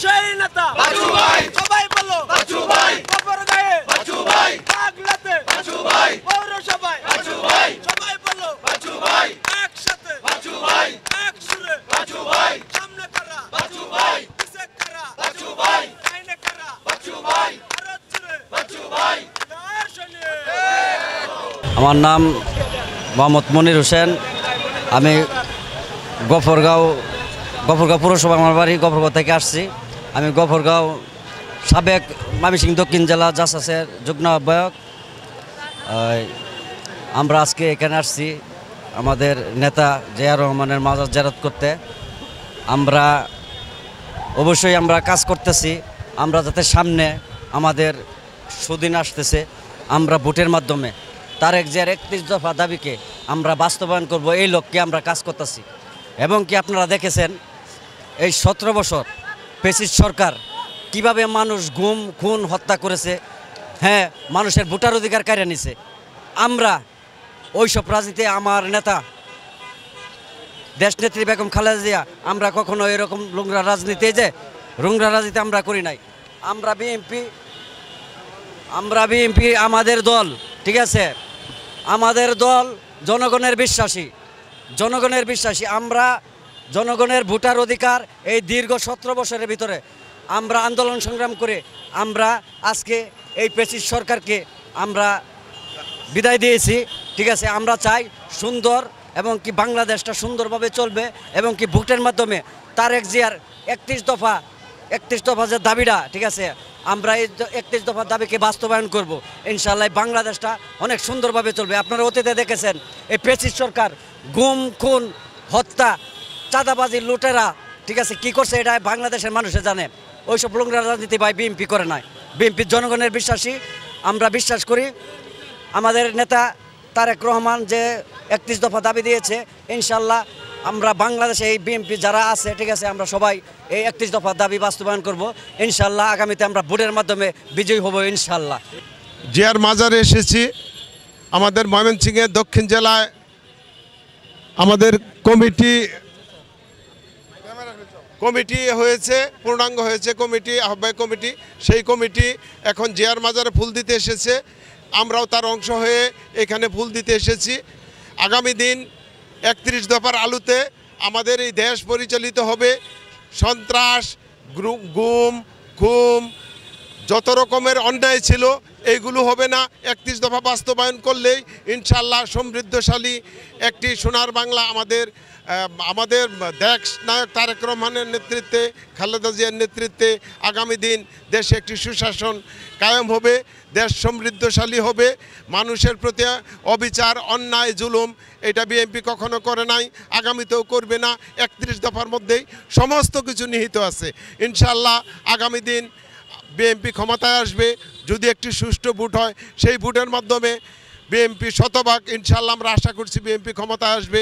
সেই নেতা বাচ্চু ভাই, সবাই বলো বাচ্চু ভাই, গফরগাঁয়ে বাচ্চু ভাই, পাগলাতে বাচ্চু ভাই, পৌরসভায় বাচ্চু ভাই, সবাই বলো বাচ্চু ভাই, একসাথে বাচ্চু ভাই, এক সুরে বাচ্চু ভাই, সামনে কারা বাচ্চু ভাই, পিছে কারা বাচ্চু ভাই, ডাইনে কারা বাচ্চু ভাই, আরো জোরে বাচ্চু ভাই। দর্শনে আমার নাম মোহাম্মদ মনির হোসেন। আমি গফরগাঁও পুরসভা, আমার বাড়ি গফরগাঁও থেকে আসছি। আমি গফরগাঁও সাবেক ময়মনসিংহ দক্ষিণ জেলা জাসাসের যুগ্ম আহ্বায়ক। আমরা আজকে এখানে আসছি আমাদের নেতা জিয়া রহমানের মাজার জিয়ারত করতে। আমরা অবশ্যই আমরা কাজ করতেছি, আমরা যাতে সামনে আমাদের সুদিন আসতেছে, আমরা ভোটের মাধ্যমে তারেক জিয়ার 31 দফা দাবিকে আমরা বাস্তবায়ন করব, এই লক্ষ্যে আমরা কাজ করতেছি। এবং কি আপনারা দেখেছেন এই 17 বছর ফ্যাসিস্ট সরকার কিভাবে মানুষ গুম খুন হত্যা করেছে, হ্যাঁ মানুষের ভোটার অধিকার কেড়ে নিছে। আমরা ওইসব রাজনীতি আমার নেতা দেশনেত্রী বেগম খালেদা জিয়া আমরা কখনো এরকম নোংরা রাজনীতি আমরা করি নাই। আমরা বিএনপি আমাদের দল, ঠিক আছে, আমাদের দল জনগণের বিশ্বাসী। আমরা জনগণের ভোটার অধিকার এই দীর্ঘ 17 বছরের ভিতরে আমরা আন্দোলন সংগ্রাম করে আমরা আজকে এই ফ্যাসিস্ট সরকারকে আমরা বিদায় দিয়েছি, ঠিক আছে। আমরা চাই সুন্দর এবং কি বাংলাদেশটা সুন্দরভাবে চলবে এবং কি ভোটের মাধ্যমে তারেক জিয়ার 31 দফা যে দাবিটা, ঠিক আছে, আমরা এই 31 দফার দাবিকে বাস্তবায়ন করব। ইনশাআল্লাহ বাংলাদেশটা অনেক সুন্দরভাবে চলবে। আপনারা অতীতে দেখেছেন এই ফ্যাসিস্ট সরকার গুম খুন হত্যা চাঁদাবাজি লুটেরা, ঠিক আছে, কি করছে এটা বাংলাদেশের মানুষে জানে। ওইসব নোংরা রাজনীতি ভাই বিএনপি করে নাই। বিএনপি জনগণের বিশ্বাসী, আমরা বিশ্বাস করি আমাদের নেতা তারেক রহমান যে 31 দফা দাবি দিয়েছে, ইনশাল্লাহ আমরা বাংলাদেশে এই বিএনপি যারা আছে, ঠিক আছে, আমরা সবাই এই 31 দফা দাবি বাস্তবায়ন করব। ইনশাল্লাহ আগামীতে আমরা ভোটের মাধ্যমে বিজয়ী হব ইনশাল্লাহ। জিয়ার মাজারে এসেছি। আমাদের ময়মনসিংহের দক্ষিণ জেলায় আমাদের কমিটি হয়েছে, পূর্ণাঙ্গ হয়েছে কমিটি, আহ্বায়ক কমিটি। সেই কমিটি এখন জিয়ার মাজারে ফুল দিতে এসেছে, আমরাও তার অংশ হয়ে এখানে ফুল দিতে এসেছি। আগামী দিন 31 দফার আলোতে আমাদের এই দেশ পরিচালিত হবে। সন্ত্রাস, গুম খুম যত রকমের অন্যায় ছিল এইগুলো হবে না। 31 দফা বাস্তবায়ন করলেই ইনশাল্লাহ সমৃদ্ধশালী একটি সোনার বাংলা আমাদের দেশ নায়ক তারেক রহমানের নেতৃত্বে, খালেদা জিয়ার নেতৃত্বে আগামী দিন দেশে একটি সুশাসন কায়েম হবে, দেশ সমৃদ্ধশালী হবে। মানুষের প্রতি অবিচার অন্যায় জুলুম এটা বিএনপি কখনো করে নাই, আগামীতেও করবে না। 31 দফার মধ্যেই সমস্ত কিছু নিহিত আছে। ইনশাল্লাহ আগামী দিন বিএনপি ক্ষমতায় আসবে যদি একটি সুষ্ঠু ভোট হয়। সেই ভোটের মাধ্যমে বিএনপি শতভাগ ইনশাল্লাহ আমরা আশা করছি বিএনপি ক্ষমতায় আসবে।